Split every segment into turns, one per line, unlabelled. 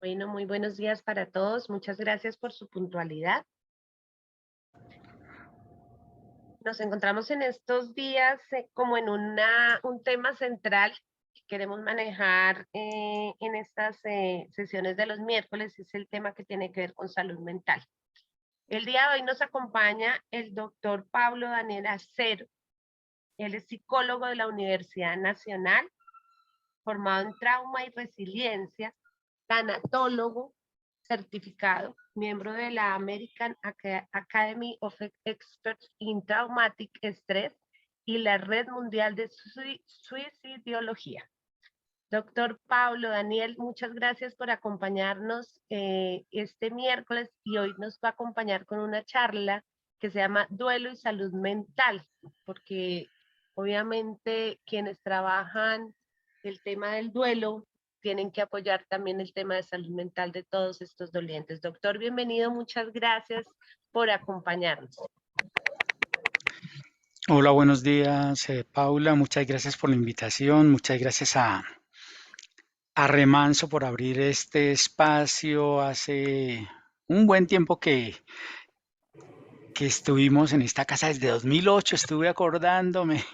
Bueno, muy buenos días para todos. Muchas gracias por su puntualidad. Nos encontramos en estos días como en un tema central que queremos manejar en estas sesiones de los miércoles, es el tema que tiene que ver con salud mental. El día de hoy nos acompaña el doctor Pablo Daniel Acero. Él es psicólogo de la Universidad Nacional, formado en trauma y resiliencia, tanatólogo certificado, miembro de la American Academy of Experts in Traumatic Stress y la Red Mundial de Suicidología. Doctor Pablo Daniel, muchas gracias por acompañarnos este miércoles y hoy nos va a acompañar con una charla que se llama Duelo y Salud Mental, porque obviamente quienes trabajan el tema del duelo tienen que apoyar también el tema de salud mental de todos estos dolientes. Doctor, bienvenido, muchas gracias por acompañarnos.
Hola, buenos días, Paula. Muchas gracias por la invitación. Muchas gracias a Remanso por abrir este espacio. Hace un buen tiempo que estuvimos en esta casa desde 2008. Estuve acordándome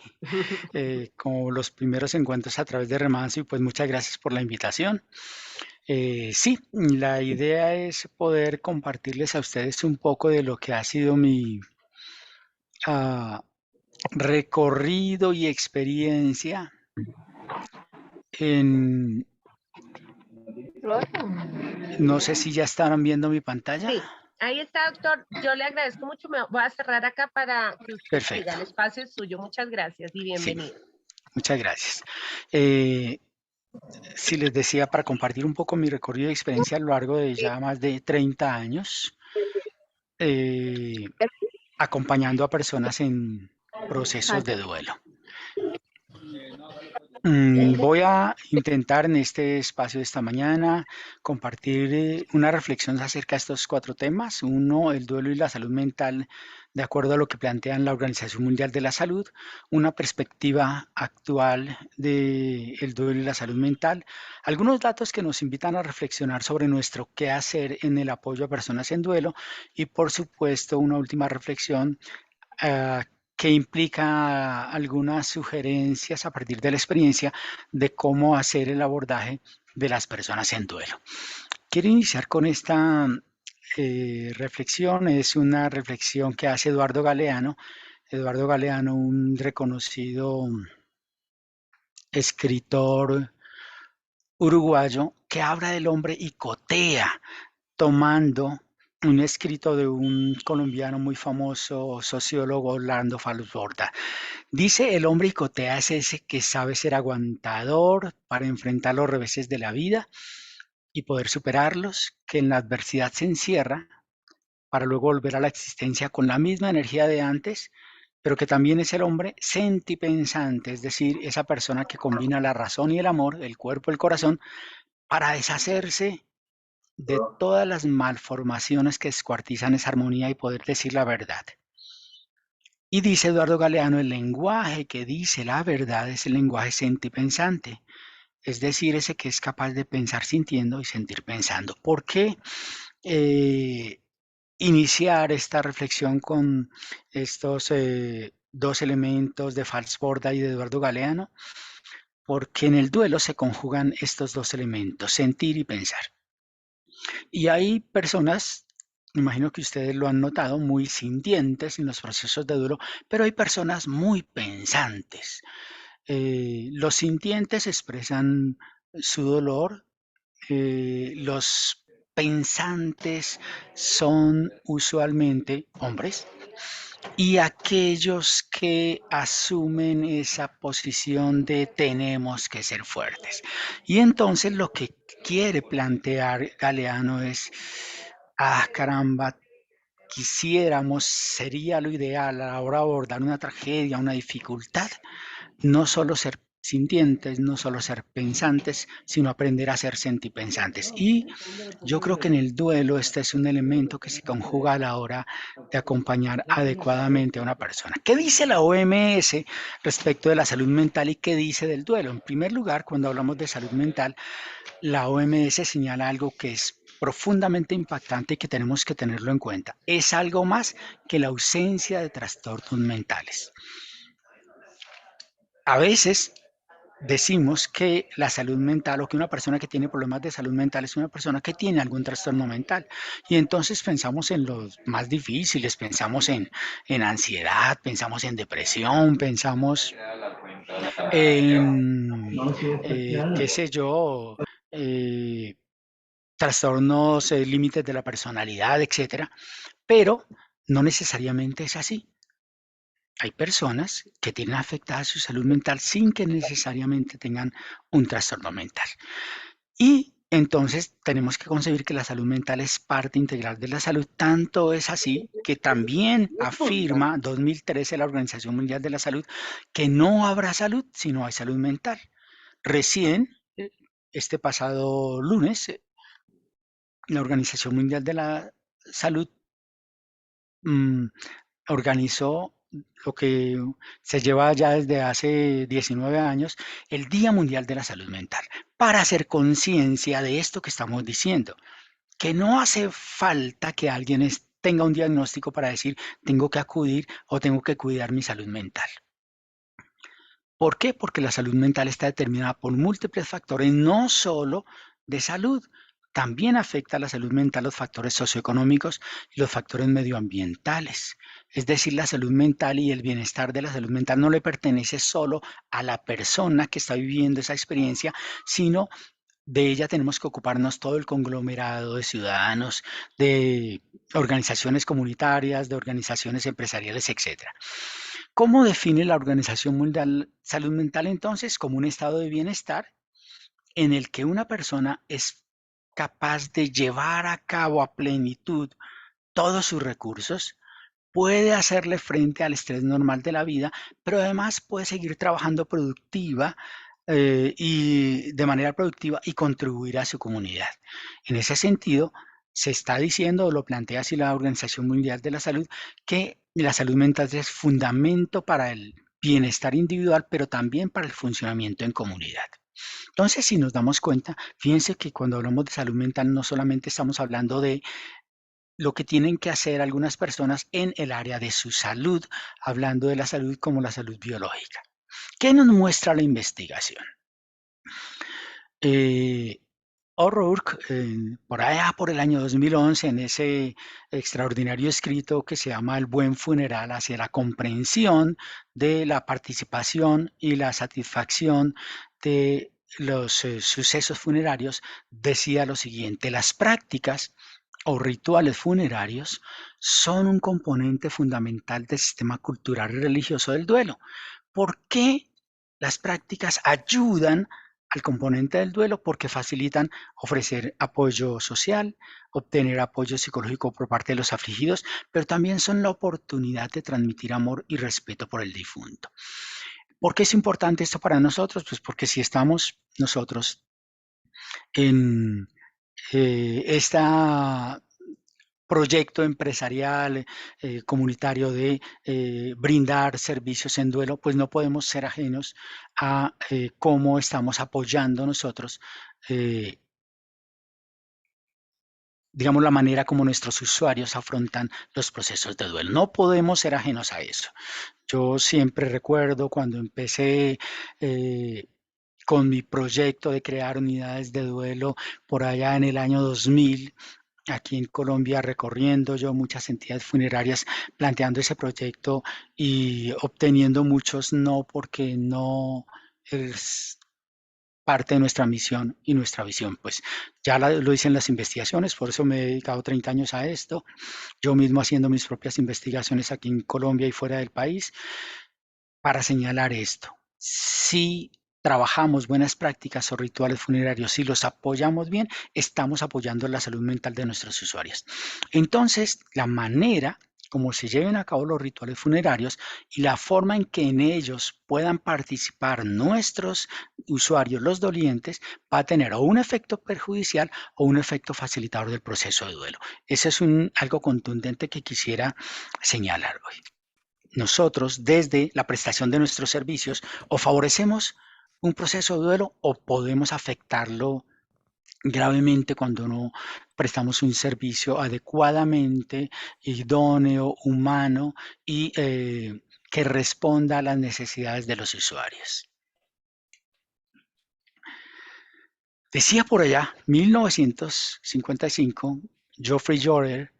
como los primeros encuentros a través de Remanso y pues muchas gracias por la invitación. Sí, la idea es poder compartirles a ustedes un poco de lo que ha sido mi recorrido y experiencia en, no sé si ya estarán viendo mi pantalla.
Sí, ahí está, doctor. Yo le agradezco mucho. Me voy a cerrar acá para que usted siga.
Perfecto.
El espacio es suyo. Muchas gracias y
Sí,
bienvenido.
muchas gracias. Si les decía, para compartir un poco mi recorrido de experiencia a lo largo de ya más de 30 años, eh, acompañando a personas en procesos de duelo. Voy a intentar en este espacio de esta mañana compartir una reflexión acerca de estos 4 temas. Uno, el duelo y la salud mental, de acuerdo a lo que plantean la Organización Mundial de la Salud, una perspectiva actual del duelo y la salud mental, algunos datos que nos invitan a reflexionar sobre nuestro qué hacer en el apoyo a personas en duelo y, por supuesto, una última reflexión que implica algunas sugerencias a partir de la experiencia de cómo hacer el abordaje de las personas en duelo. Quiero iniciar con esta reflexión. Es una reflexión que hace Eduardo Galeano. Eduardo Galeano, un reconocido escritor uruguayo que habla del hombre y cotea, tomando un escrito de un colombiano muy famoso, sociólogo, Orlando Falsborda. Dice, el hombre icotea es ese que sabe ser aguantador para enfrentar los reveses de la vida y poder superarlos, que en la adversidad se encierra para luego volver a la existencia con la misma energía de antes, pero que también es el hombre sentipensante, es decir, esa persona que combina la razón y el amor, el cuerpo y el corazón, para deshacerse de todas las malformaciones que descuartizan esa armonía y poder decir la verdad. Y dice Eduardo Galeano, el lenguaje que dice la verdad es el lenguaje sentipensante, es decir, ese que es capaz de pensar sintiendo y sentir pensando. ¿Por qué iniciar esta reflexión con estos 2 elementos de Falsborda y de Eduardo Galeano? Porque en el duelo se conjugan estos 2 elementos, sentir y pensar. Y hay personas, me imagino que ustedes lo han notado, muy sintientes en los procesos de duelo, pero hay personas muy pensantes. Los sintientes expresan su dolor, los pensantes son usualmente hombres y aquellos que asumen esa posición de tenemos que ser fuertes. Y entonces lo que quiere plantear Galeano es, caramba, quisiéramos, sería lo ideal a la hora de abordar una tragedia, una dificultad, no solo ser sintientes, no solo ser pensantes, sino aprender a ser sentipensantes. Y yo creo que en el duelo este es un elemento que se conjuga a la hora de acompañar adecuadamente a una persona. ¿Qué dice la OMS respecto de la salud mental y qué dice del duelo? En primer lugar, cuando hablamos de salud mental, la OMS señala algo que es profundamente impactante y que tenemos que tenerlo en cuenta. Es algo más que la ausencia de trastornos mentales. A veces decimos que la salud mental o que una persona que tiene problemas de salud mental es una persona que tiene algún trastorno mental. Y entonces pensamos en los más difíciles, pensamos en ansiedad, pensamos en depresión, pensamos en, qué sé yo, eh, trastornos, límites de la personalidad, etcétera. Pero no necesariamente es así. Hay personas que tienen afectada su salud mental sin que necesariamente tengan un trastorno mental. Y entonces tenemos que concebir que la salud mental es parte integral de la salud. Tanto es así que también afirma 2013 la Organización Mundial de la Salud que no habrá salud si no hay salud mental. Recién, este pasado lunes, la Organización Mundial de la Salud mm, organizó lo que se lleva ya desde hace 19 años, el Día Mundial de la Salud Mental, para hacer conciencia de esto que estamos diciendo, que no hace falta que alguien tenga un diagnóstico para decir tengo que acudir o tengo que cuidar mi salud mental. ¿Por qué? Porque la salud mental está determinada por múltiples factores, no solo de salud. También afecta a la salud mental los factores socioeconómicos y los factores medioambientales. Es decir, la salud mental y el bienestar de la salud mental no le pertenece solo a la persona que está viviendo esa experiencia, sino de ella tenemos que ocuparnos todo el conglomerado de ciudadanos, de organizaciones comunitarias, de organizaciones empresariales, etcétera. ¿Cómo define la Organización Mundial Salud Mental entonces? Como un estado de bienestar en el que una persona es capaz de llevar a cabo a plenitud todos sus recursos, puede hacerle frente al estrés normal de la vida, pero además puede seguir trabajando productiva y de manera productiva y contribuir a su comunidad. En ese sentido, se está diciendo, o lo plantea así la Organización Mundial de la Salud, que la salud mental es fundamento para el bienestar individual, pero también para el funcionamiento en comunidad. Entonces, si nos damos cuenta, fíjense que cuando hablamos de salud mental no solamente estamos hablando de lo que tienen que hacer algunas personas en el área de su salud, hablando de la salud como la salud biológica. ¿Qué nos muestra la investigación? Eh, O'Rourke, por allá por el año 2011, en ese extraordinario escrito que se llama El buen funeral, hacia la comprensión de la participación y la satisfacción de los sucesos funerarios, decía lo siguiente: las prácticas o rituales funerarios son un componente fundamental del sistema cultural y religioso del duelo. ¿Por qué las prácticas ayudan al componente del duelo? Porque facilitan ofrecer apoyo social, obtener apoyo psicológico por parte de los afligidos, pero también son la oportunidad de transmitir amor y respeto por el difunto. ¿Por qué es importante esto para nosotros? Pues porque si estamos nosotros en este proyecto empresarial, comunitario de brindar servicios en duelo, pues no podemos ser ajenos a cómo estamos apoyando nosotros, eh, digamos, la manera como nuestros usuarios afrontan los procesos de duelo. No podemos ser ajenos a eso. Yo siempre recuerdo cuando empecé con mi proyecto de crear unidades de duelo por allá en el año 2000, aquí en Colombia, recorriendo yo muchas entidades funerarias, planteando ese proyecto y obteniendo muchos no, porque no es parte de nuestra misión y nuestra visión. Pues ya lo hice en las investigaciones, por eso me he dedicado 30 años a esto, yo mismo haciendo mis propias investigaciones aquí en Colombia y fuera del país, para señalar esto. Si trabajamos buenas prácticas o rituales funerarios, si los apoyamos bien, estamos apoyando la salud mental de nuestros usuarios. Entonces, la manera cómo se lleven a cabo los rituales funerarios y la forma en que en ellos puedan participar nuestros usuarios, los dolientes, va a tener o un efecto perjudicial o un efecto facilitador del proceso de duelo. Eso es algo contundente que quisiera señalar hoy. Nosotros, desde la prestación de nuestros servicios, o favorecemos un proceso de duelo o podemos afectarlo gravemente cuando no prestamos un servicio adecuadamente idóneo, humano y que responda a las necesidades de los usuarios. Decía por allá, 1955, Geoffrey Jordan,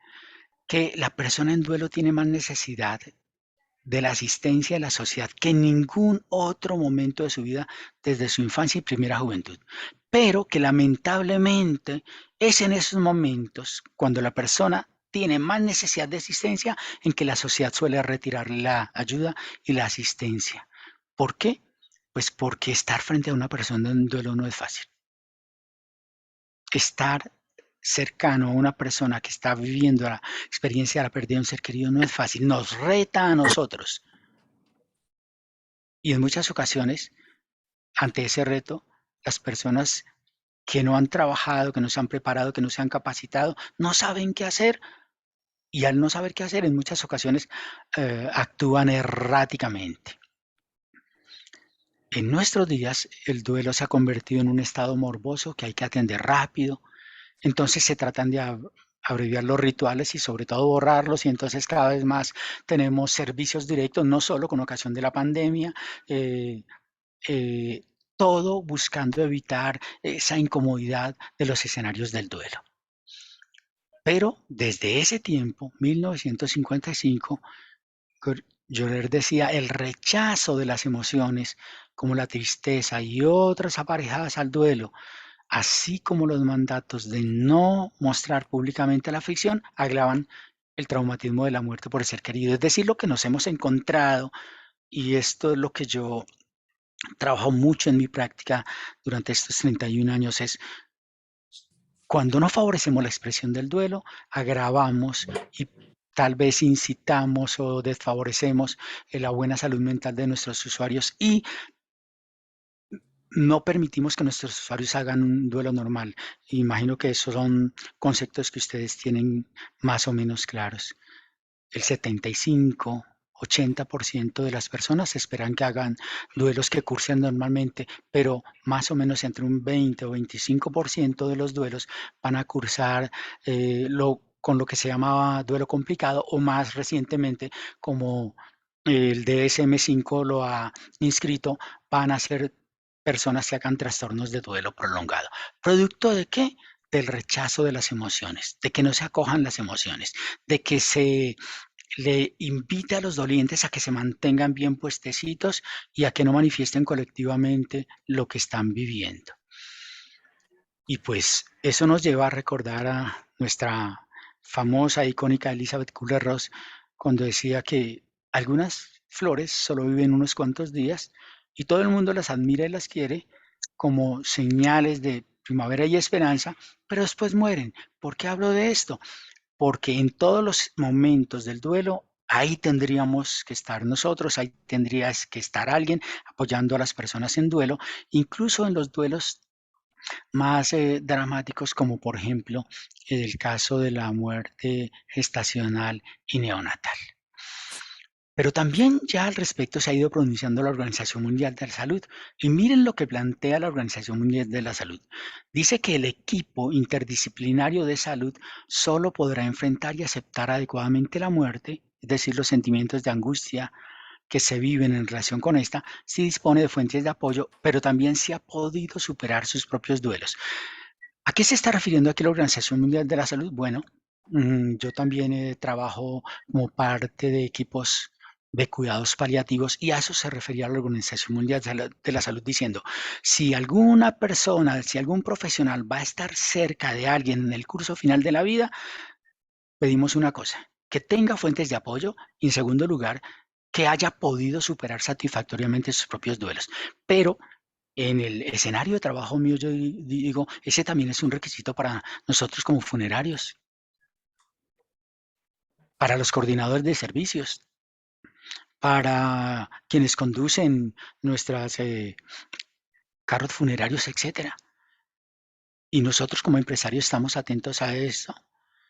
que la persona en duelo tiene más necesidad de la asistencia de la sociedad que en ningún otro momento de su vida desde su infancia y primera juventud, pero que lamentablemente es en esos momentos cuando la persona tiene más necesidad de asistencia en que la sociedad suele retirar la ayuda y la asistencia. ¿Por qué? Pues porque estar frente a una persona en duelo no es fácil. Estar cercano a una persona que está viviendo la experiencia de la pérdida de un ser querido no es fácil, nos reta a nosotros. Y en muchas ocasiones, ante ese reto, las personas que no han trabajado, que no se han preparado, que no se han capacitado, no saben qué hacer y al no saber qué hacer, en muchas ocasiones actúan erráticamente. En nuestros días, el duelo se ha convertido en un estado morboso que hay que atender rápido. Entonces se tratan de abreviar los rituales y sobre todo borrarlos y entonces cada vez más tenemos servicios directos, no solo con ocasión de la pandemia, eh, eh, todo buscando evitar esa incomodidad de los escenarios del duelo. Pero desde ese tiempo, 1955, Joler decía, el rechazo de las emociones como la tristeza y otras aparejadas al duelo, así como los mandatos de no mostrar públicamente la aflicción, agravan el traumatismo de la muerte por el ser querido. Es decir, lo que nos hemos encontrado, y esto es lo que yo trabajo mucho en mi práctica durante estos 31 años, es cuando no favorecemos la expresión del duelo, agravamos y tal vez incitamos o desfavorecemos la buena salud mental de nuestros usuarios y no permitimos que nuestros usuarios hagan un duelo normal. Imagino que esos son conceptos que ustedes tienen más o menos claros. El 75, 80% de las personas esperan que hagan duelos que cursen normalmente, pero más o menos entre un 20 o 25% de los duelos van a cursar con lo que se llamaba duelo complicado o más recientemente como el DSM-5 lo ha inscrito, van a ser personas que hagan trastornos de duelo prolongado. ¿Producto de qué? Del rechazo de las emociones, de que no se acojan las emociones, de que se le invite a los dolientes a que se mantengan bien puestecitos y a que no manifiesten colectivamente lo que están viviendo. Y pues eso nos lleva a recordar a nuestra famosa, icónica Elizabeth Kubler-Ross cuando decía que algunas flores solo viven unos cuantos días y todo el mundo las admira y las quiere como señales de primavera y esperanza, pero después mueren. ¿Por qué hablo de esto? Porque en todos los momentos del duelo, ahí tendríamos que estar nosotros, ahí tendrías que estar alguien apoyando a las personas en duelo, incluso en los duelos más dramáticos, como por ejemplo el caso de la muerte gestacional y neonatal. Pero también ya al respecto se ha ido pronunciando la Organización Mundial de la Salud. Y miren lo que plantea la Organización Mundial de la Salud. Dice que el equipo interdisciplinario de salud solo podrá enfrentar y aceptar adecuadamente la muerte, es decir, los sentimientos de angustia que se viven en relación con esta, si dispone de fuentes de apoyo, pero también si ha podido superar sus propios duelos. ¿A qué se está refiriendo aquí la Organización Mundial de la Salud? Bueno, yo también trabajo como parte de equipos de cuidados paliativos y a eso se refería la Organización Mundial de la Salud diciendo, si alguna persona, si algún profesional va a estar cerca de alguien en el curso final de la vida, pedimos una cosa, que tenga fuentes de apoyo y en segundo lugar, que haya podido superar satisfactoriamente sus propios duelos. Pero en el escenario de trabajo mío, yo digo, ese también es un requisito para nosotros como funerarios. para los coordinadores de servicios, para quienes conducen nuestros carros funerarios, etcétera. Y nosotros como empresarios estamos atentos a esto.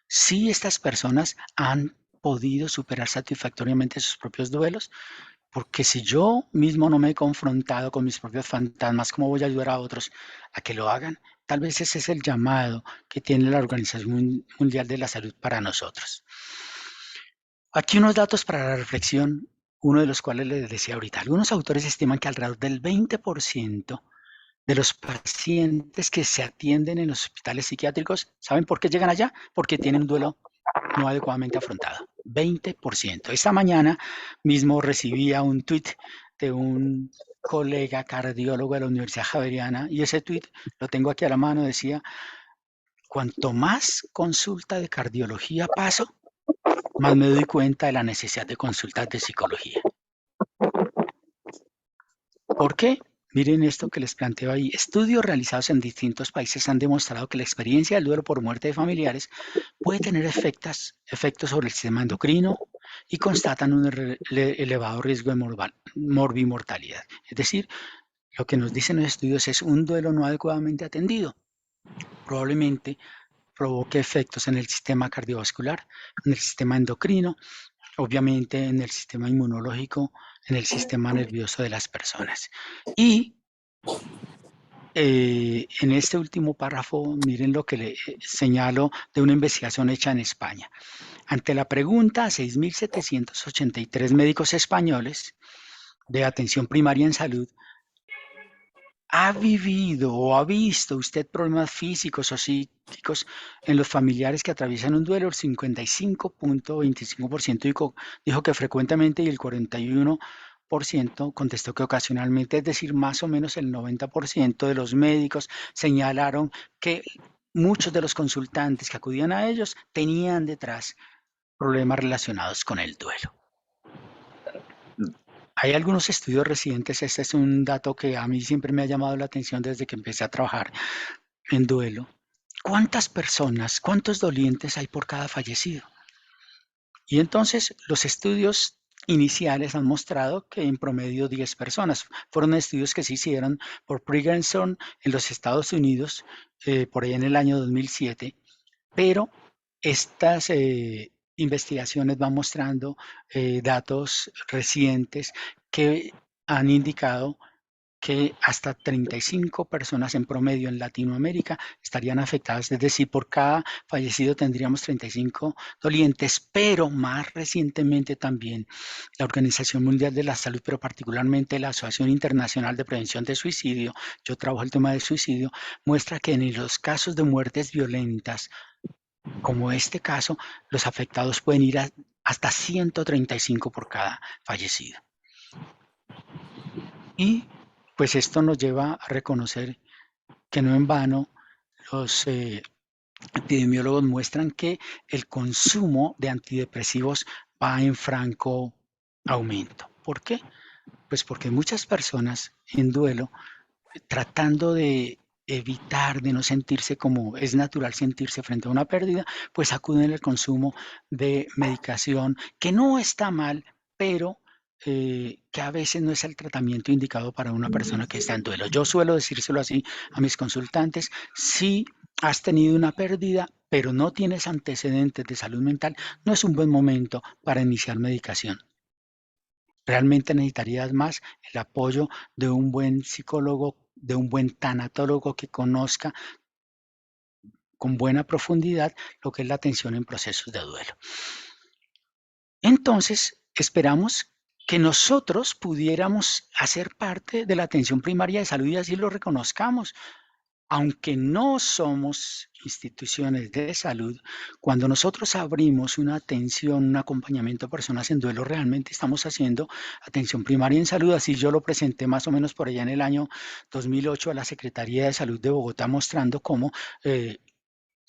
Si estas personas han podido superar satisfactoriamente sus propios duelos, porque si yo mismo no me he confrontado con mis propios fantasmas, ¿cómo voy a ayudar a otros a que lo hagan? Tal vez ese es el llamado que tiene la Organización Mundial de la Salud para nosotros. Aquí unos datos para la reflexión, uno de los cuales les decía ahorita. Algunos autores estiman que alrededor del 20% de los pacientes que se atienden en los hospitales psiquiátricos, ¿saben por qué llegan allá? Porque tienen un duelo no adecuadamente afrontado. 20%. Esta mañana mismo recibía un tuit de un colega cardiólogo de la Universidad Javeriana y ese tuit lo tengo aquí a la mano, decía, cuanto más consulta de cardiología paso, más me doy cuenta de la necesidad de consultas de psicología. ¿Por qué? Miren esto que les planteo ahí. Estudios realizados en distintos países han demostrado que la experiencia del duelo por muerte de familiares puede tener efectos sobre el sistema endocrino y constatan un elevado riesgo de morbimortalidad. Es decir, lo que nos dicen los estudios es un duelo no adecuadamente atendido. Probablemente provoque efectos en el sistema cardiovascular, en el sistema endocrino, obviamente en el sistema inmunológico, en el sistema nervioso de las personas. Y en este último párrafo, miren lo que le señalo de una investigación hecha en España. Ante la pregunta a 6.783 médicos españoles de atención primaria en salud, ¿ha vivido o ha visto usted problemas físicos o psíquicos en los familiares que atraviesan un duelo? El 55.25% dijo que frecuentemente y el 41% contestó que ocasionalmente, es decir, más o menos el 90% de los médicos señalaron que muchos de los consultantes que acudían a ellos tenían detrás problemas relacionados con el duelo. Hay algunos estudios recientes, este es un dato que a mí siempre me ha llamado la atención desde que empecé a trabajar en duelo. ¿Cuántas personas, cuántos dolientes hay por cada fallecido? Y entonces los estudios iniciales han mostrado que en promedio 10 personas. Fueron estudios que se hicieron por Priggenson en los Estados Unidos, por ahí en el año 2007, pero estas investigaciones van mostrando datos recientes que han indicado que hasta 35 personas en promedio en Latinoamérica estarían afectadas, es decir, por cada fallecido tendríamos 35 dolientes, pero más recientemente también la Organización Mundial de la Salud, pero particularmente la Asociación Internacional de Prevención de Suicidio, yo trabajo el tema del suicidio, muestra que en los casos de muertes violentas, como este caso, los afectados pueden ir hasta 135 por cada fallecido. Y pues esto nos lleva a reconocer que no en vano los epidemiólogos muestran que el consumo de antidepresivos va en franco aumento. ¿Por qué? Pues porque muchas personas en duelo, tratando de evitar, de no sentirse como es natural sentirse frente a una pérdida, pues acuden al consumo de medicación que no está mal, pero que a veces no es el tratamiento indicado para una persona que está en duelo. Yo suelo decírselo así a mis consultantes: si has tenido una pérdida, pero no tienes antecedentes de salud mental, no es un buen momento para iniciar medicación. Realmente necesitarías más el apoyo de un buen psicólogo, de un buen tanatólogo que conozca con buena profundidad lo que es la atención en procesos de duelo. Entonces, esperamos que nosotros pudiéramos hacer parte de la atención primaria de salud y así lo reconozcamos. Aunque no somos instituciones de salud, cuando nosotros abrimos una atención, un acompañamiento a personas en duelo, realmente estamos haciendo atención primaria en salud. Así yo lo presenté más o menos por allá en el año 2008 a la Secretaría de Salud de Bogotá, mostrando cómo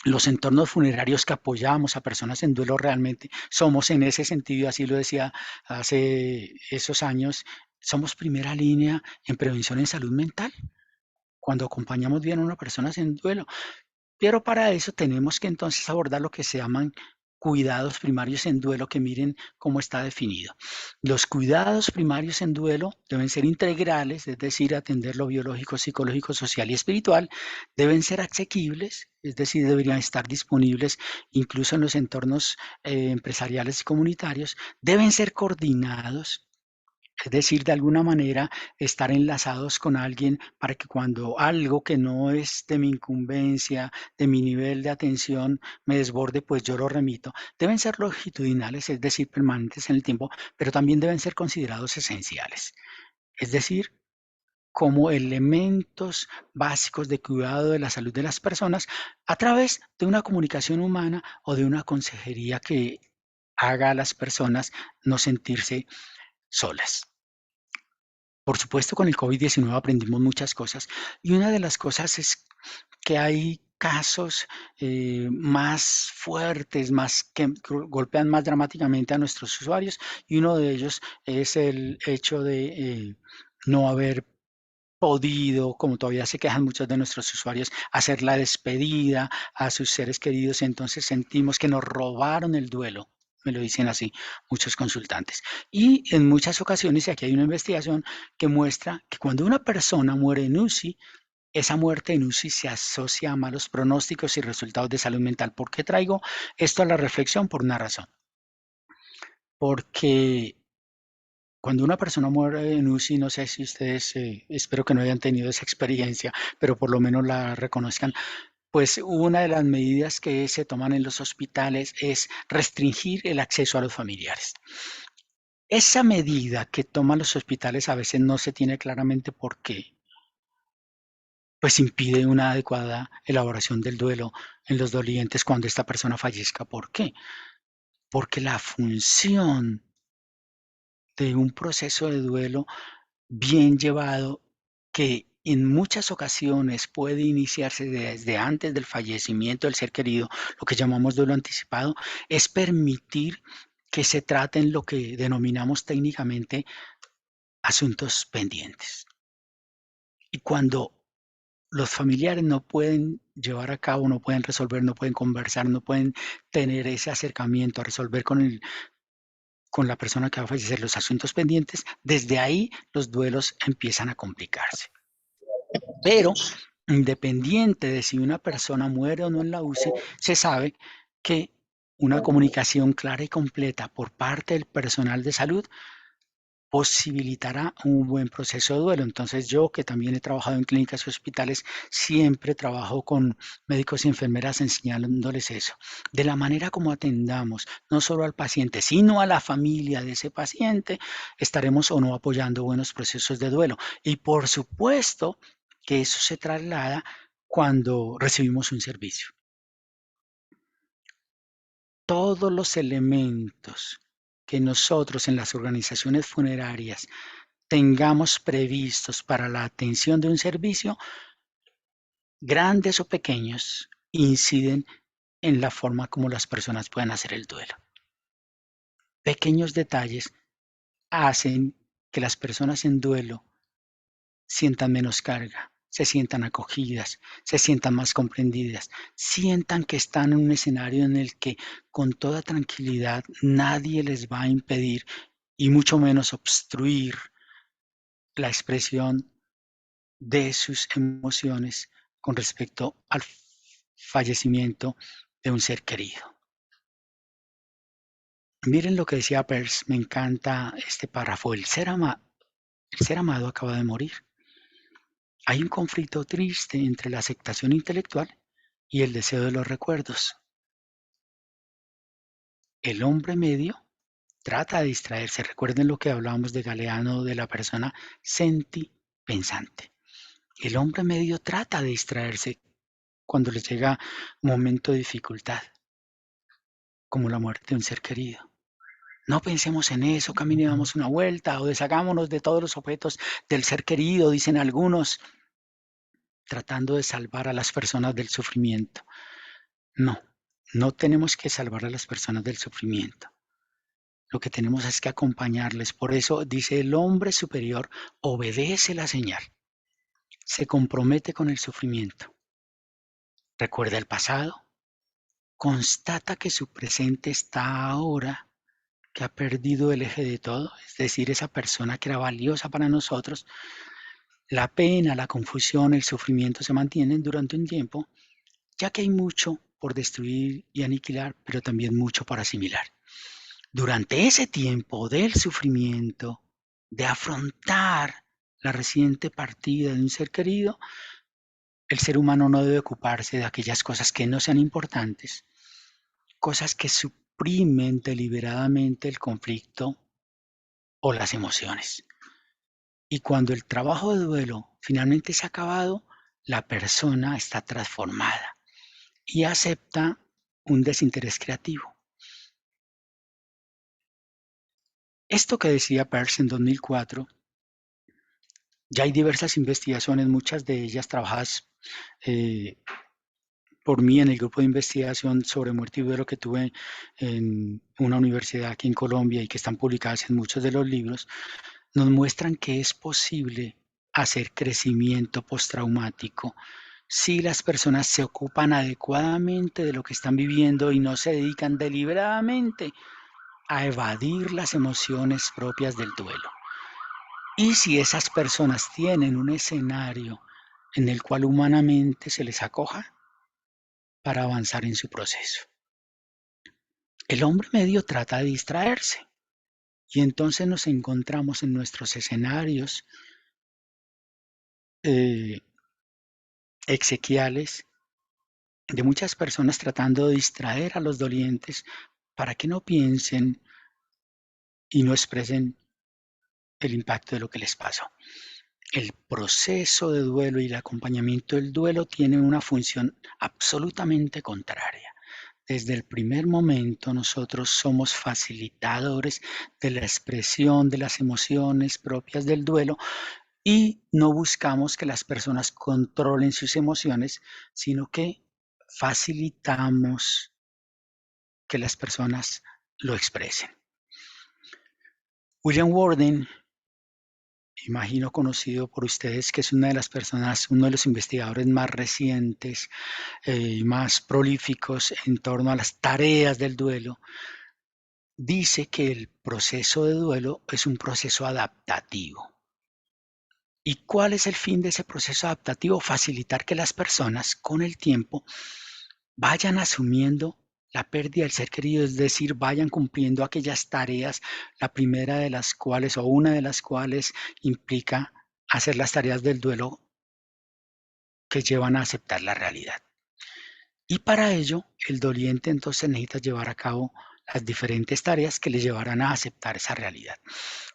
los entornos funerarios que apoyamos a personas en duelo realmente somos en ese sentido, así lo decía hace esos años, somos primera línea en prevención en salud mental cuando acompañamos bien a una persona en duelo. Pero para eso tenemos que entonces abordar lo que se llaman cuidados primarios en duelo que miren cómo está definido. Los cuidados primarios en duelo deben ser integrales, es decir, atender lo biológico, psicológico, social y espiritual, deben ser asequibles, es decir, deberían estar disponibles incluso en los entornos empresariales y comunitarios, deben ser coordinados, es decir, de alguna manera estar enlazados con alguien para que cuando algo que no es de mi incumbencia, de mi nivel de atención, me desborde, pues yo lo remito. Deben ser longitudinales, es decir, permanentes en el tiempo, pero también deben ser considerados esenciales, es decir, como elementos básicos de cuidado de la salud de las personas a través de una comunicación humana o de una consejería que haga a las personas no sentirse solas. Por supuesto, con el COVID-19 aprendimos muchas cosas y una de las cosas es que hay casos más fuertes, más que golpean más dramáticamente a nuestros usuarios y uno de ellos es el hecho de no haber podido, como todavía se quejan muchos de nuestros usuarios, hacer la despedida a sus seres queridos, entonces sentimos que nos robaron el duelo. Me lo dicen así muchos consultantes. Y en muchas ocasiones, y aquí hay una investigación que muestra que cuando una persona muere en UCI, esa muerte en UCI se asocia a malos pronósticos y resultados de salud mental. ¿Por qué traigo esto a la reflexión? Por una razón. Porque cuando una persona muere en UCI, no sé si ustedes, espero que no hayan tenido esa experiencia, pero por lo menos la reconozcan, pues una de las medidas que se toman en los hospitales es restringir el acceso a los familiares. Esa medida que toman los hospitales a veces no se tiene claramente por qué, pues impide una adecuada elaboración del duelo en los dolientes cuando esta persona fallezca. ¿Por qué? Porque la función de un proceso de duelo bien llevado, que en muchas ocasiones puede iniciarse desde antes del fallecimiento del ser querido, lo que llamamos duelo anticipado, es permitir que se traten lo que denominamos técnicamente asuntos pendientes. Y cuando los familiares no pueden llevar a cabo, no pueden resolver, no pueden conversar, no pueden tener ese acercamiento a resolver con la persona que va a fallecer los asuntos pendientes, desde ahí los duelos empiezan a complicarse. Pero independiente de si una persona muere o no en la UCI, se sabe que una comunicación clara y completa por parte del personal de salud posibilitará un buen proceso de duelo. Entonces yo, que también he trabajado en clínicas y hospitales, siempre trabajo con médicos y enfermeras enseñándoles eso. De la manera como atendamos no solo al paciente, sino a la familia de ese paciente, estaremos o no apoyando buenos procesos de duelo. Y por supuesto que eso se traslada cuando recibimos un servicio. Todos los elementos que nosotros en las organizaciones funerarias tengamos previstos para la atención de un servicio, grandes o pequeños, inciden en la forma como las personas pueden hacer el duelo. Pequeños detalles hacen que las personas en duelo sientan menos carga, se sientan acogidas, se sientan más comprendidas, sientan que están en un escenario en el que con toda tranquilidad nadie les va a impedir y mucho menos obstruir la expresión de sus emociones con respecto al fallecimiento de un ser querido. Miren lo que decía Peirce, me encanta este párrafo, el ser amado acaba de morir. Hay un conflicto triste entre la aceptación intelectual y el deseo de los recuerdos. El hombre medio trata de distraerse. Recuerden lo que hablábamos de Galeano, de la persona senti-pensante. El hombre medio trata de distraerse cuando les llega un momento de dificultad, como la muerte de un ser querido. No pensemos en eso, camine y damos una vuelta o deshagámonos de todos los objetos del ser querido, dicen algunos, tratando de salvar a las personas del sufrimiento. No, no tenemos que salvar a las personas del sufrimiento. Lo que tenemos es que acompañarles. Por eso dice el hombre superior obedece la señal, se compromete con el sufrimiento. Recuerda el pasado, constata que su presente está ahora, que ha perdido el eje de todo, es decir, esa persona que era valiosa para nosotros, la pena, la confusión, el sufrimiento se mantienen durante un tiempo, ya que hay mucho por destruir y aniquilar, pero también mucho por asimilar. Durante ese tiempo del sufrimiento, de afrontar la reciente partida de un ser querido, el ser humano no debe ocuparse de aquellas cosas que no sean importantes, cosas que suprimen deliberadamente el conflicto o las emociones. Y cuando el trabajo de duelo finalmente se ha acabado, la persona está transformada y acepta un desinterés creativo. Esto que decía Peirce en 2004, ya hay diversas investigaciones, muchas de ellas trabajadas por mí en el grupo de investigación sobre muerte y duelo que tuve en una universidad aquí en Colombia y que están publicadas en muchos de los libros, nos muestran que es posible hacer crecimiento postraumático si las personas se ocupan adecuadamente de lo que están viviendo y no se dedican deliberadamente a evadir las emociones propias del duelo. Y si esas personas tienen un escenario en el cual humanamente se les acoja para avanzar en su proceso. El hombre medio trata de distraerse y entonces nos encontramos en nuestros escenarios exequiales de muchas personas tratando de distraer a los dolientes para que no piensen y no expresen el impacto de lo que les pasó. El proceso de duelo y el acompañamiento del duelo tienen una función absolutamente contraria. Desde el primer momento nosotros somos facilitadores de la expresión de las emociones propias del duelo y no buscamos que las personas controlen sus emociones, sino que facilitamos que las personas lo expresen. William Worden, imagino conocido por ustedes, que es una de las personas, uno de los investigadores más recientes y más prolíficos en torno a las tareas del duelo, dice que el proceso de duelo es un proceso adaptativo. ¿Y cuál es el fin de ese proceso adaptativo? Facilitar que las personas con el tiempo vayan asumiendo la pérdida del ser querido, es decir, vayan cumpliendo aquellas tareas, la primera de las cuales o una de las cuales implica hacer las tareas del duelo que llevan a aceptar la realidad. Y para ello, el doliente entonces necesita llevar a cabo las diferentes tareas que le llevarán a aceptar esa realidad.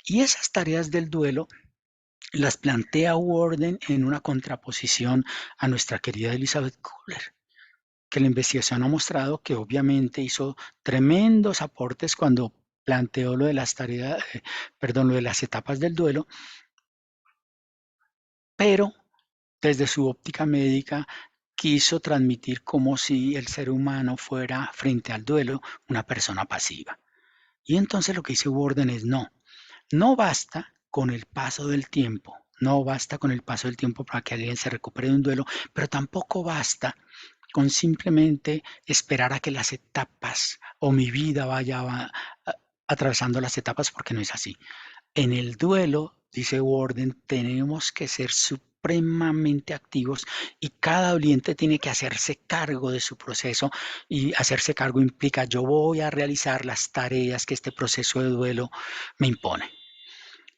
Y esas tareas del duelo las plantea Worden en una contraposición a nuestra querida Elizabeth Kubler, que la investigación ha mostrado que obviamente hizo tremendos aportes cuando planteó lo de las tareas, lo de las etapas del duelo, pero desde su óptica médica quiso transmitir como si el ser humano fuera frente al duelo una persona pasiva. Y entonces lo que dice Worden es no basta con el paso del tiempo, no basta con el paso del tiempo para que alguien se recupere de un duelo, pero tampoco basta con simplemente esperar a que las etapas o mi vida vaya atravesando las etapas, porque no es así. En el duelo, dice Worden, tenemos que ser supremamente activos y cada doliente tiene que hacerse cargo de su proceso, y hacerse cargo implica yo voy a realizar las tareas que este proceso de duelo me impone.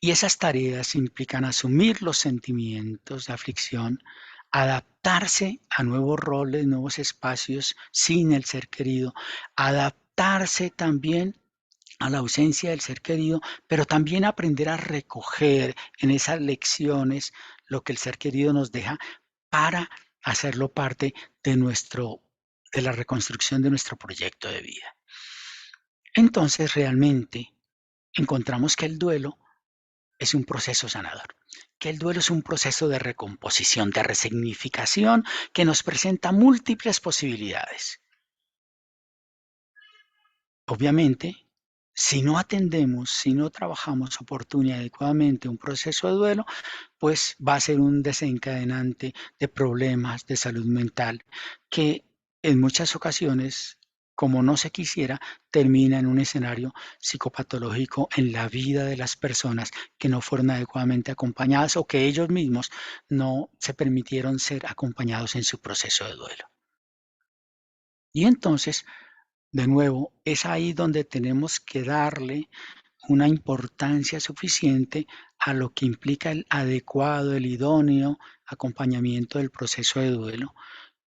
Y esas tareas implican asumir los sentimientos de aflicción, adaptarse a nuevos roles, nuevos espacios sin el ser querido, adaptarse también a la ausencia del ser querido, pero también aprender a recoger en esas lecciones lo que el ser querido nos deja para hacerlo parte de la reconstrucción de nuestro proyecto de vida. Entonces, realmente encontramos que el duelo es un proceso sanador, que el duelo es un proceso de recomposición, de resignificación que nos presenta múltiples posibilidades. Obviamente, si no atendemos, si no trabajamos oportuna y adecuadamente un proceso de duelo, pues va a ser un desencadenante de problemas de salud mental que en muchas ocasiones como no se quisiera, termina en un escenario psicopatológico en la vida de las personas que no fueron adecuadamente acompañadas o que ellos mismos no se permitieron ser acompañados en su proceso de duelo. Y entonces, de nuevo, es ahí donde tenemos que darle una importancia suficiente a lo que implica el adecuado, el idóneo acompañamiento del proceso de duelo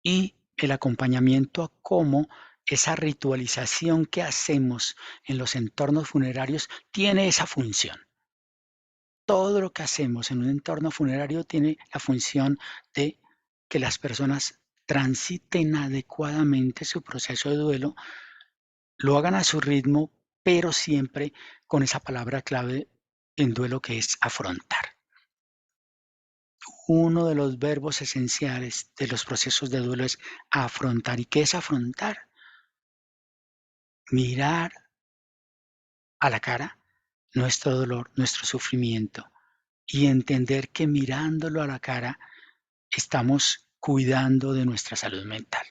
y el acompañamiento a cómo esa ritualización que hacemos en los entornos funerarios tiene esa función. Todo lo que hacemos en un entorno funerario tiene la función de que las personas transiten adecuadamente su proceso de duelo, lo hagan a su ritmo, pero siempre con esa palabra clave en duelo que es afrontar. Uno de los verbos esenciales de los procesos de duelo es afrontar. ¿Y qué es afrontar? Mirar a la cara nuestro dolor, nuestro sufrimiento y entender que mirándolo a la cara estamos cuidando de nuestra salud mental.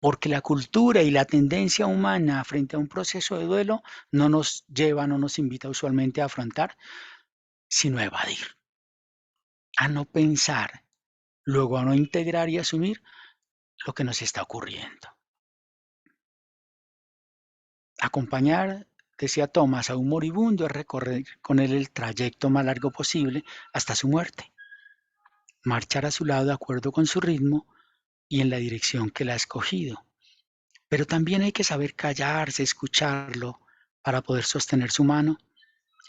Porque la cultura y la tendencia humana frente a un proceso de duelo no nos lleva, no nos invita usualmente a afrontar, sino a evadir, a no pensar, luego a no integrar y asumir lo que nos está ocurriendo. Acompañar, decía Thomas, a un moribundo es recorrer con él el trayecto más largo posible hasta su muerte, marchar a su lado de acuerdo con su ritmo y en la dirección que él ha escogido. Pero también hay que saber callarse, escucharlo, para poder sostener su mano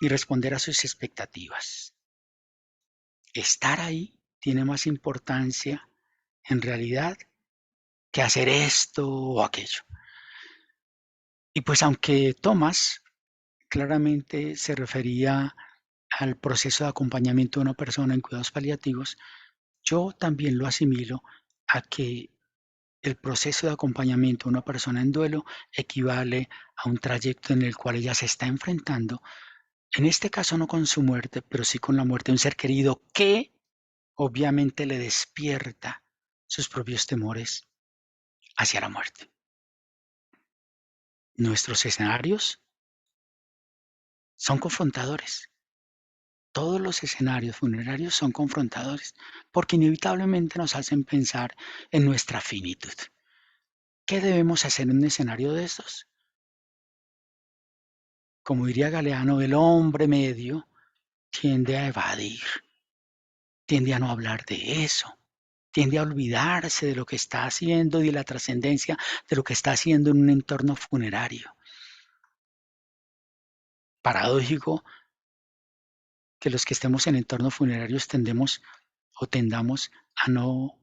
y responder a sus expectativas. Estar ahí tiene más importancia en realidad que hacer esto o aquello. Y pues aunque Thomas claramente se refería al proceso de acompañamiento de una persona en cuidados paliativos, yo también lo asimilo a que el proceso de acompañamiento de una persona en duelo equivale a un trayecto en el cual ella se está enfrentando, en este caso no con su muerte, pero sí con la muerte de un ser querido que obviamente le despierta sus propios temores hacia la muerte. Nuestros escenarios son confrontadores. Todos los escenarios funerarios son confrontadores porque inevitablemente nos hacen pensar en nuestra finitud. ¿Qué debemos hacer en un escenario de estos? Como diría Galeano, el hombre medio tiende a evadir, tiende a no hablar de eso, tiende a olvidarse de lo que está haciendo y de la trascendencia de lo que está haciendo en un entorno funerario. Paradójico que los que estemos en entornos funerarios tendemos o tendamos a no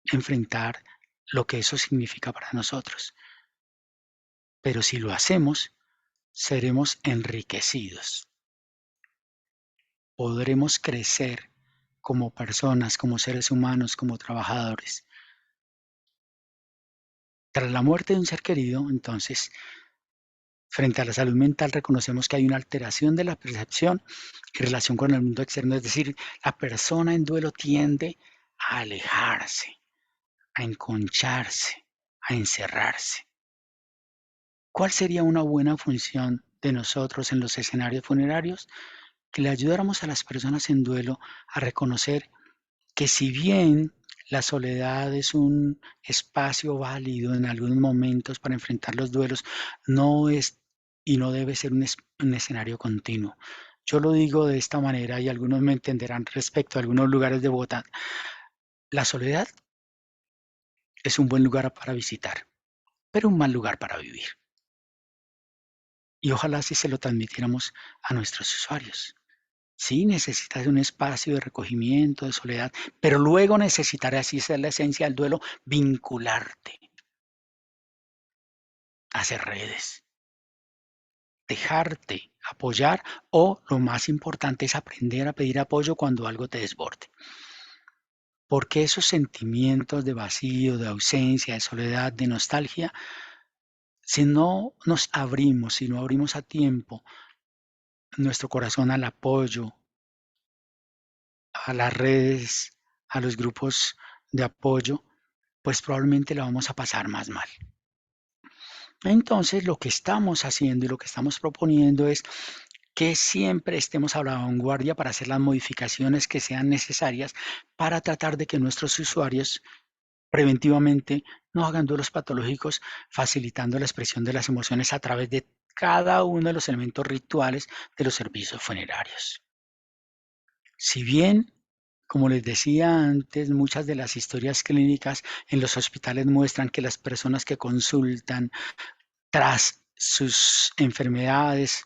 enfrentar lo que eso significa para nosotros. Pero si lo hacemos, seremos enriquecidos. Podremos crecer como personas, como seres humanos, como trabajadores. Tras la muerte de un ser querido, entonces, frente a la salud mental, reconocemos que hay una alteración de la percepción en relación con el mundo externo, es decir, la persona en duelo tiende a alejarse, a enconcharse, a encerrarse. ¿Cuál sería una buena función de nosotros en los escenarios funerarios? Que le ayudáramos a las personas en duelo a reconocer que si bien la soledad es un espacio válido en algunos momentos para enfrentar los duelos, no es y no debe ser un escenario continuo. Yo lo digo de esta manera y algunos me entenderán respecto a algunos lugares de Bogotá. La soledad es un buen lugar para visitar, pero un mal lugar para vivir. Y ojalá así se lo transmitiéramos a nuestros usuarios. Sí, necesitas un espacio de recogimiento, de soledad, pero luego necesitarás, y esa es la esencia del duelo, vincularte, hacer redes, dejarte apoyar o lo más importante es aprender a pedir apoyo cuando algo te desborde. Porque esos sentimientos de vacío, de ausencia, de soledad, de nostalgia, si no nos abrimos, si no abrimos a tiempo nuestro corazón al apoyo, a las redes, a los grupos de apoyo, pues probablemente la vamos a pasar más mal. Entonces, lo que estamos haciendo y lo que estamos proponiendo es que siempre estemos a la vanguardia para hacer las modificaciones que sean necesarias para tratar de que nuestros usuarios preventivamente no hagan duelos patológicos, facilitando la expresión de las emociones a través de cada uno de los elementos rituales de los servicios funerarios. Si bien, como les decía antes, muchas de las historias clínicas en los hospitales muestran que las personas que consultan tras sus enfermedades,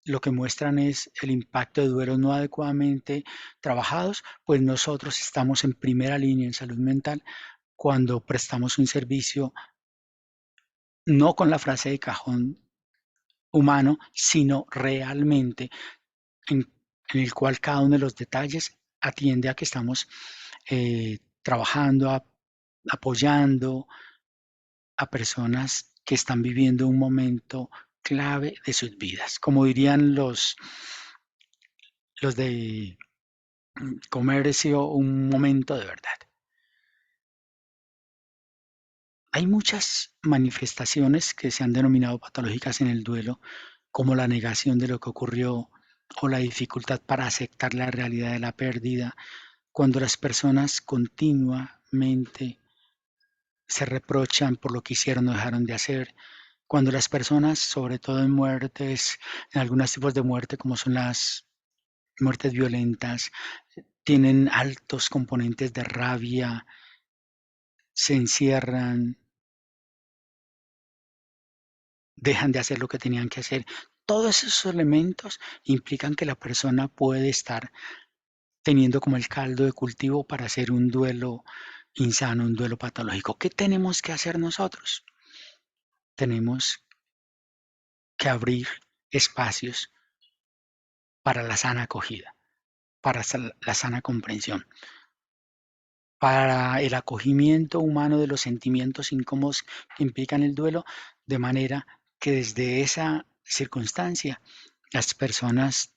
lo que muestran es el impacto de duelos no adecuadamente trabajados, pues nosotros estamos en primera línea en salud mental cuando prestamos un servicio no con la frase de cajón humano, sino realmente en, en el cual cada uno de los detalles atiende a que estamos trabajando, apoyando a personas que están viviendo un momento clave de sus vidas. Como dirían los de comercio, un momento de verdad. Hay muchas manifestaciones que se han denominado patológicas en el duelo, como la negación de lo que ocurrió o la dificultad para aceptar la realidad de la pérdida, cuando las personas continuamente se reprochan por lo que hicieron o dejaron de hacer, cuando las personas, sobre todo en muertes, en algunos tipos de muerte, como son las muertes violentas, tienen altos componentes de rabia, se encierran, dejan de hacer lo que tenían que hacer. Todos esos elementos implican que la persona puede estar teniendo como el caldo de cultivo para hacer un duelo insano, un duelo patológico. ¿Qué tenemos que hacer nosotros? Tenemos que abrir espacios para la sana acogida, para la sana comprensión, para el acogimiento humano de los sentimientos incómodos que implican el duelo, de manera que desde esa circunstancia las personas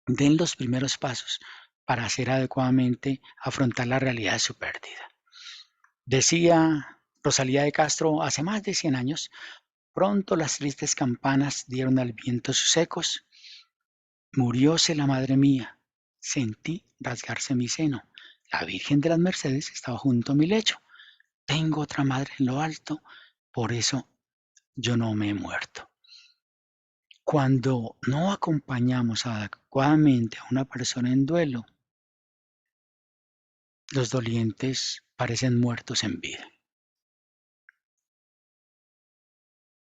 den los primeros pasos para hacer adecuadamente afrontar la realidad de su pérdida. Decía Rosalía de Castro hace más de 100 años, pronto las tristes campanas dieron al viento sus ecos, murióse la madre mía, sentí rasgarse mi seno, la Virgen de las Mercedes estaba junto a mi lecho, tengo otra madre en lo alto, por eso yo no me he muerto. Cuando no acompañamos adecuadamente a una persona en duelo, los dolientes parecen muertos en vida.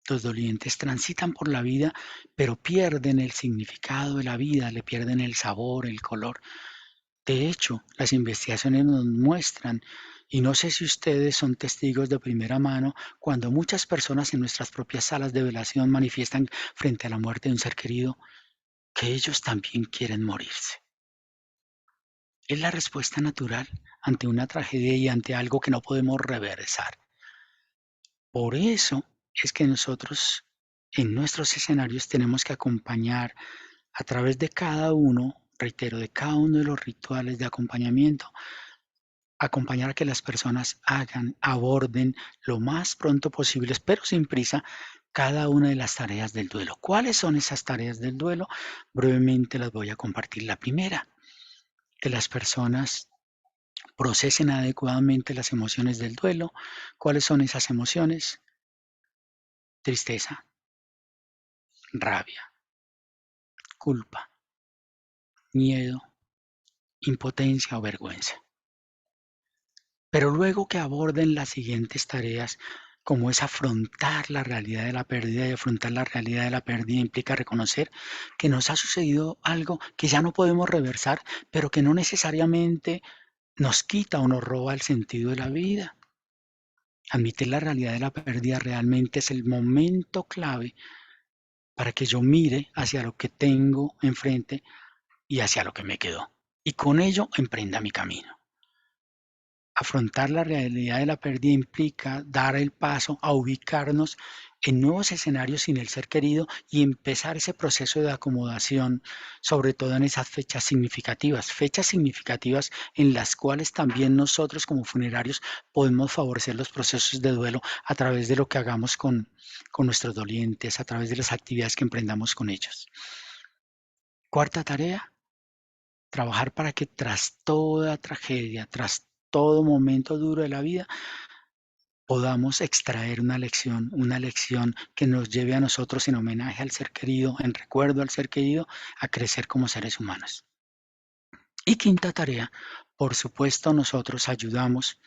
Los dolientes transitan por la vida, pero pierden el significado de la vida, le pierden el sabor, el color. De hecho, las investigaciones nos muestran, y no sé si ustedes son testigos de primera mano, cuando muchas personas en nuestras propias salas de velación manifiestan frente a la muerte de un ser querido que ellos también quieren morirse. Es la respuesta natural ante una tragedia y ante algo que no podemos reversar. Por eso es que nosotros en nuestros escenarios tenemos que acompañar a través de cada uno, reitero, de cada uno de los rituales de acompañamiento, acompañar a que las personas hagan, aborden lo más pronto posible, pero sin prisa, cada una de las tareas del duelo. ¿Cuáles son esas tareas del duelo? Brevemente las voy a compartir. La primera, que las personas procesen adecuadamente las emociones del duelo. ¿Cuáles son esas emociones? Tristeza, rabia, culpa, miedo, impotencia o vergüenza. Pero luego que aborden las siguientes tareas, como es afrontar la realidad de la pérdida, y afrontar la realidad de la pérdida implica reconocer que nos ha sucedido algo que ya no podemos reversar, pero que no necesariamente nos quita o nos roba el sentido de la vida. Admitir la realidad de la pérdida realmente es el momento clave para que yo mire hacia lo que tengo enfrente y hacia lo que me quedó. Y con ello emprenda mi camino. Afrontar la realidad de la pérdida implica dar el paso a ubicarnos en nuevos escenarios sin el ser querido y empezar ese proceso de acomodación, sobre todo en esas fechas significativas en las cuales también nosotros como funerarios podemos favorecer los procesos de duelo a través de lo que hagamos con nuestros dolientes, a través de las actividades que emprendamos con ellos. Cuarta tarea, trabajar para que tras toda tragedia, tras todo momento duro de la vida, podamos extraer una lección que nos lleve a nosotros en homenaje al ser querido, en recuerdo al ser querido, a crecer como seres humanos. Y quinta tarea, por supuesto, nosotros ayudamos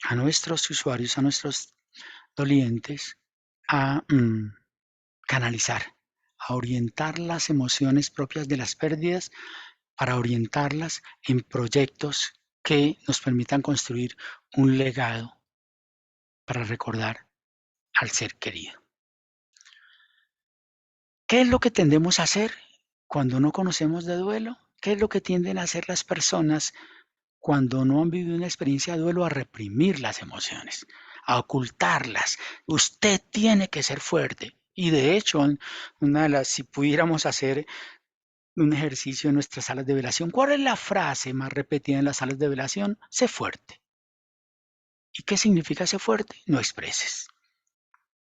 a nuestros usuarios, a nuestros dolientes, a canalizar, a orientar las emociones propias de las pérdidas para orientarlas en proyectos que nos permitan construir un legado para recordar al ser querido. ¿Qué es lo que tendemos a hacer cuando no conocemos de duelo? ¿Qué es lo que tienden a hacer las personas cuando no han vivido una experiencia de duelo? A reprimir las emociones, a ocultarlas. Usted tiene que ser fuerte. Y de hecho, si pudiéramos hacer un ejercicio en nuestras salas de velación, ¿cuál es la frase más repetida en las salas de velación? Sé fuerte. ¿Y qué significa ser fuerte? No expreses.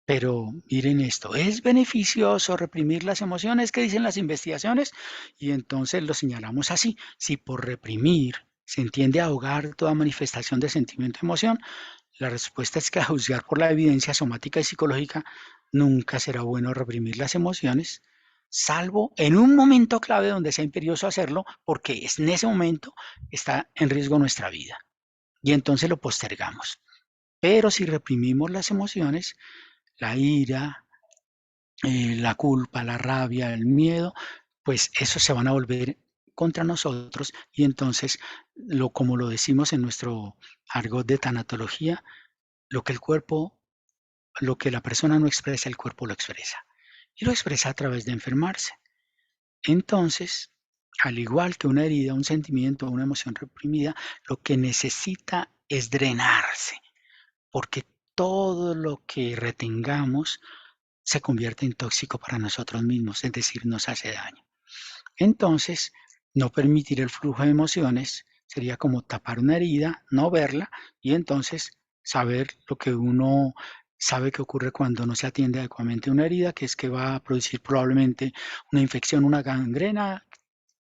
Pero miren esto, ¿es beneficioso reprimir las emociones? ¿Qué dicen las investigaciones? Y entonces lo señalamos así. Si por reprimir se entiende ahogar toda manifestación de sentimiento o emoción, la respuesta es que a juzgar por la evidencia somática y psicológica, nunca será bueno reprimir las emociones, salvo en un momento clave donde sea imperioso hacerlo, porque en ese momento está en riesgo nuestra vida. Y entonces lo postergamos. Pero si reprimimos las emociones, la ira, la culpa, la rabia, el miedo, pues esos se van a volver contra nosotros y entonces, como lo decimos en nuestro argot de tanatología, lo que el cuerpo, lo que la persona no expresa, el cuerpo lo expresa. Y lo expresa a través de enfermarse. Entonces, al igual que una herida, un sentimiento, una emoción reprimida, lo que necesita es drenarse, porque todo lo que retengamos se convierte en tóxico para nosotros mismos, es decir, nos hace daño. Entonces, no permitir el flujo de emociones sería como tapar una herida, no verla y entonces saber lo que uno sabe que ocurre cuando no se atiende adecuadamente una herida, que es que va a producir probablemente una infección, una gangrena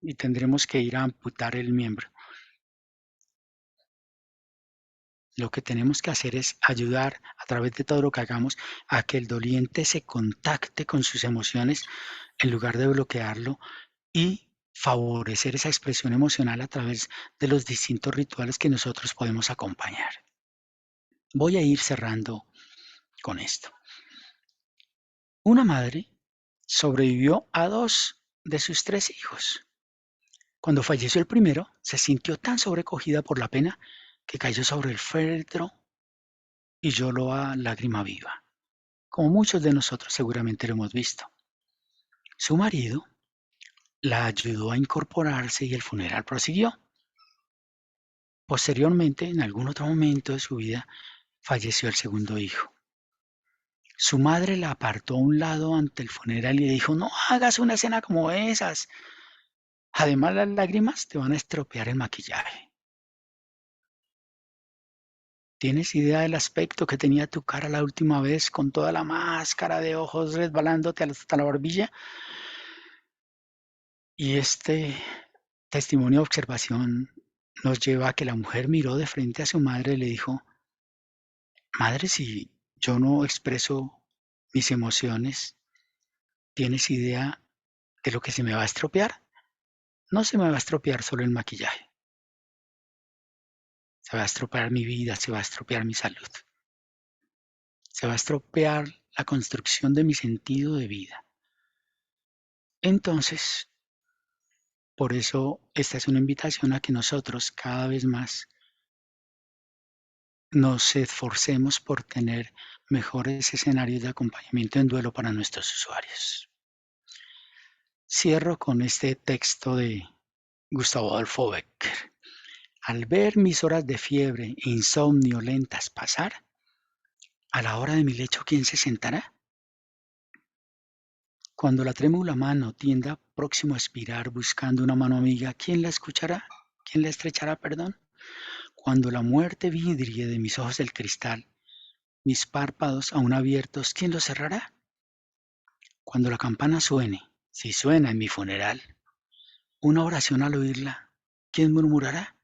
y tendremos que ir a amputar el miembro. Lo que tenemos que hacer es ayudar a través de todo lo que hagamos a que el doliente se contacte con sus emociones en lugar de bloquearlo y favorecer esa expresión emocional a través de los distintos rituales que nosotros podemos acompañar. Voy a ir cerrando con esto. Una madre sobrevivió a 2 de sus 3 hijos. Cuando falleció el primero, se sintió tan sobrecogida por la pena que cayó sobre el féretro y lloró a lágrima viva, como muchos de nosotros seguramente lo hemos visto. Su marido la ayudó a incorporarse y el funeral prosiguió. Posteriormente, en algún otro momento de su vida, falleció el segundo hijo. Su madre la apartó a un lado ante el funeral y le dijo: "No hagas una escena como esas. Además, las lágrimas te van a estropear el maquillaje". ¿Tienes idea del aspecto que tenía tu cara la última vez con toda la máscara de ojos resbalándote hasta la barbilla? Y este testimonio de observación nos lleva a que la mujer miró de frente a su madre y le dijo: "Madre, si yo no expreso mis emociones, ¿tienes idea de lo que se me va a estropear? No se me va a estropear solo el maquillaje, se va a estropear mi vida, se va a estropear mi salud, se va a estropear la construcción de mi sentido de vida". Entonces, por eso esta es una invitación a que nosotros cada vez más nos esforcemos por tener mejores escenarios de acompañamiento en duelo para nuestros usuarios. Cierro con este texto de Gustavo Adolfo Bécquer. Al ver mis horas de fiebre e insomnio lentas pasar, a la hora de mi lecho, ¿quién se sentará? Cuando la trémula mano tienda próximo a expirar buscando una mano amiga, ¿quién la escuchará? ¿Quién la estrechará, perdón? Cuando la muerte vidrie de mis ojos el cristal, mis párpados aún abiertos, ¿quién los cerrará? Cuando la campana suene, si suena en mi funeral, una oración al oírla, ¿quién murmurará?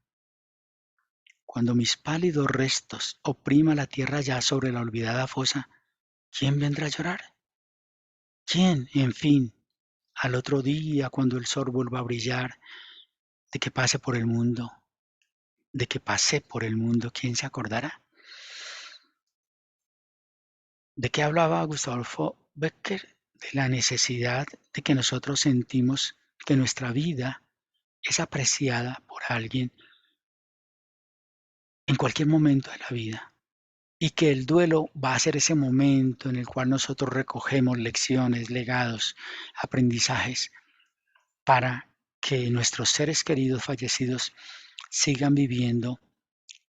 Cuando mis pálidos restos oprima la tierra ya sobre la olvidada fosa, ¿quién vendrá a llorar? ¿Quién, en fin, al otro día cuando el sol vuelva a brillar, de que pase por el mundo, de que pasé por el mundo, ¿quién se acordará? ¿De qué hablaba Gustavo Adolfo Bécquer? De la necesidad de que nosotros sentimos que nuestra vida es apreciada por alguien en cualquier momento de la vida y que el duelo va a ser ese momento en el cual nosotros recogemos lecciones, legados, aprendizajes para que nuestros seres queridos fallecidos sigan viviendo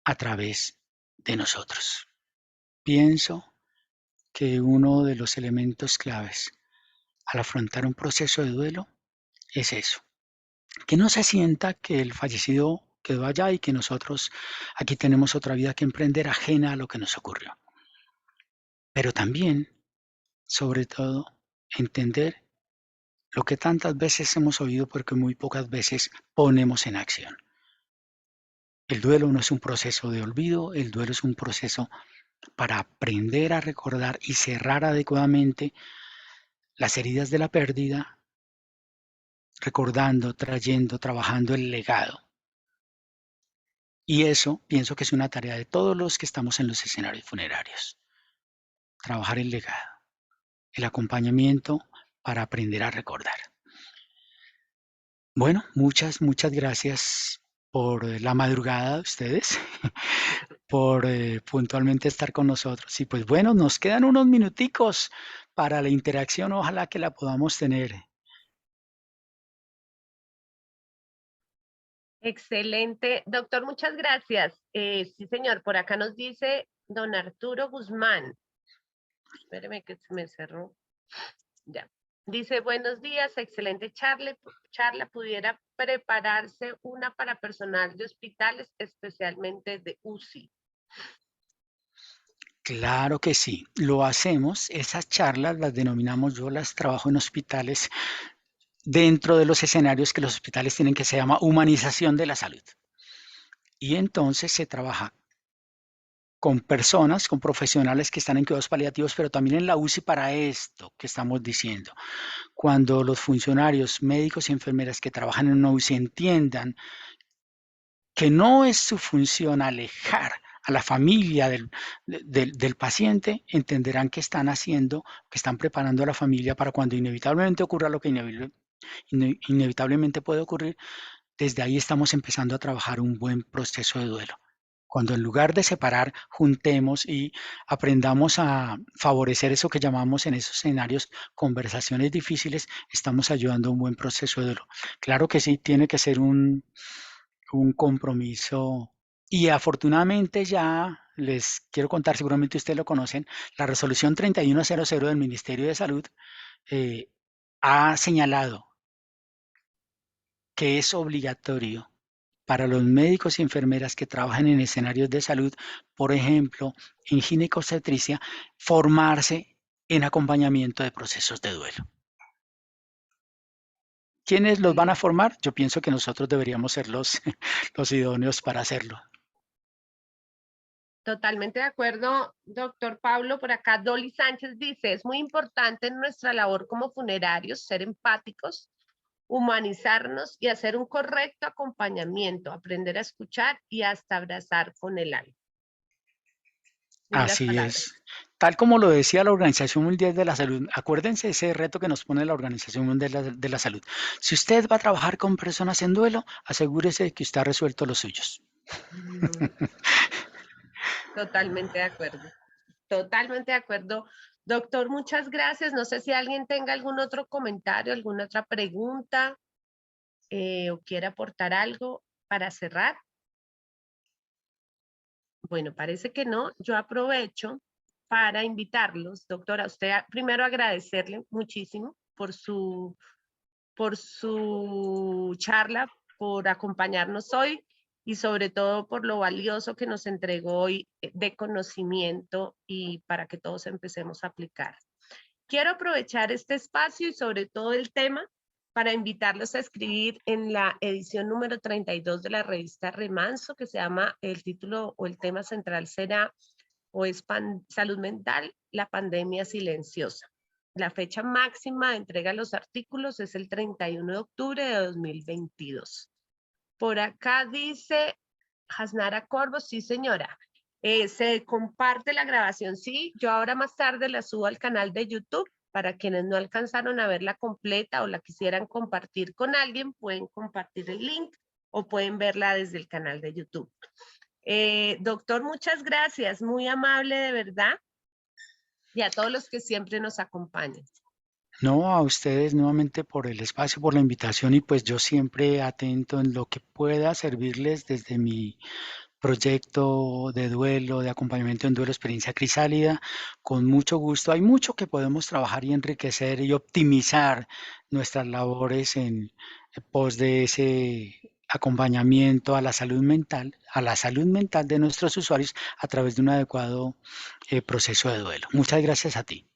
a través de nosotros. Pienso que uno de los elementos claves al afrontar un proceso de duelo es eso, que no se sienta que el fallecido quedó allá y que nosotros aquí tenemos otra vida que emprender ajena a lo que nos ocurrió. Pero también, sobre todo, entender lo que tantas veces hemos oído porque muy pocas veces ponemos en acción. El duelo no es un proceso de olvido, el duelo es un proceso para aprender a recordar y cerrar adecuadamente las heridas de la pérdida, recordando, trayendo, trabajando el legado. Y eso pienso que es una tarea de todos los que estamos en los escenarios funerarios. Trabajar el legado, el acompañamiento para aprender a recordar. Bueno, muchas gracias por la madrugada de ustedes, por puntualmente estar con nosotros. Y pues bueno, nos quedan unos minuticos para la interacción, ojalá que la podamos tener.
Excelente. Doctor, muchas gracias. Sí, señor, por acá nos dice don Arturo Guzmán. Espéreme que se me cerró. Ya. Dice, buenos días, excelente charla. Pudiera prepararse una para personal de hospitales, especialmente de UCI.
Claro que sí, lo hacemos. Esas charlas las denominamos, yo las trabajo en hospitales dentro de los escenarios que los hospitales tienen, que se llama humanización de la salud. Y entonces se trabaja con personas, con profesionales que están en cuidados paliativos, pero también en la UCI para esto que estamos diciendo. Cuando los funcionarios, médicos y enfermeras que trabajan en una UCI entiendan que no es su función alejar a la familia del paciente, entenderán que están haciendo, que están preparando a la familia para cuando inevitablemente ocurra lo que inevitablemente puede ocurrir. Desde ahí estamos empezando a trabajar un buen proceso de duelo. Cuando en lugar de separar, juntemos y aprendamos a favorecer eso que llamamos en esos escenarios conversaciones difíciles, estamos ayudando a un buen proceso de duelo. Claro que sí, tiene que ser un compromiso. Y afortunadamente ya les quiero contar, seguramente ustedes lo conocen, la resolución 3100 del Ministerio de Salud eh, ha señalado que es obligatorio para los médicos y enfermeras que trabajan en escenarios de salud, por ejemplo, en ginecobstetricia, formarse en acompañamiento de procesos de duelo. ¿Quiénes los van a
Excelente.
formar? Yo pienso que nosotros deberíamos ser los, los idóneos para hacerlo.
Totalmente de acuerdo, doctor Pablo. Por acá, Dolly Sánchez dice, es muy importante en nuestra labor como funerarios ser empáticos, humanizarnos y hacer un correcto acompañamiento, aprender a escuchar y hasta abrazar con el alma. Lindas
Así
palabras.
es. Tal como lo decía la Organización Mundial de la Salud, acuérdense ese reto que nos pone la Organización Mundial de la Salud. Si usted va a trabajar con personas en duelo, asegúrese de que usted ha resuelto los suyos.
Totalmente de acuerdo. Totalmente de acuerdo. Doctor, muchas gracias. No sé si alguien tenga algún otro comentario, alguna otra pregunta o quiera aportar algo para cerrar. Bueno, parece que no. Yo aprovecho para invitarlos, doctora, a usted primero agradecerle muchísimo por su charla, por acompañarnos hoy y sobre todo por lo valioso que nos entregó hoy de conocimiento y para que todos empecemos a aplicar. Quiero aprovechar este espacio y sobre todo el tema para invitarlos a escribir en la edición número 32 de la revista Remanso, que se llama, el título o el tema central será o es salud mental, la pandemia silenciosa. La fecha máxima de entrega de los artículos es el 31 de octubre de 2022. Por acá dice Hasnara Corvo, sí señora. Se comparte la grabación, sí. Yo ahora más tarde la subo al canal de YouTube. Para quienes no alcanzaron a verla completa o la quisieran compartir con alguien, pueden compartir el link o pueden verla desde el canal de YouTube. Doctor, muchas gracias, muy amable de verdad, y a todos los que siempre nos acompañan.
No, a ustedes nuevamente por el espacio, por la invitación y pues yo siempre atento en lo que pueda servirles desde mi proyecto de duelo, de acompañamiento en duelo, experiencia crisálida, con mucho gusto. Hay mucho que podemos trabajar y enriquecer y optimizar nuestras labores en pos de ese acompañamiento a la salud mental de nuestros usuarios a través de un adecuado proceso de duelo. Muchas gracias a ti.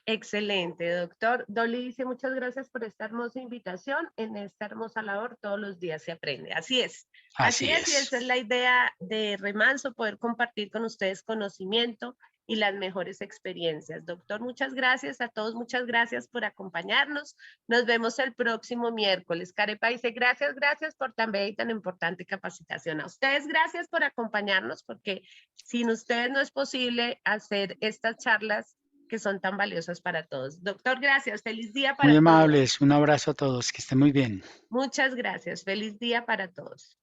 Excelente, doctor. Dolly dice muchas gracias por esta hermosa invitación. En esta hermosa labor todos los días se aprende. Así es. Así
Así
es, y
es.
esa es la idea de Remanso, poder compartir con ustedes conocimiento y las mejores experiencias. Doctor, muchas gracias a todos, muchas gracias por acompañarnos. Nos vemos el próximo miércoles. Carepa dice gracias por tan bella y tan importante capacitación. A ustedes gracias por acompañarnos, porque sin ustedes no es posible hacer estas charlas que son tan valiosas para todos. Doctor, gracias. Feliz día
Muy
para todos.
amables. Un abrazo a todos. Que estén muy bien.
Muchas gracias. Feliz día para todos.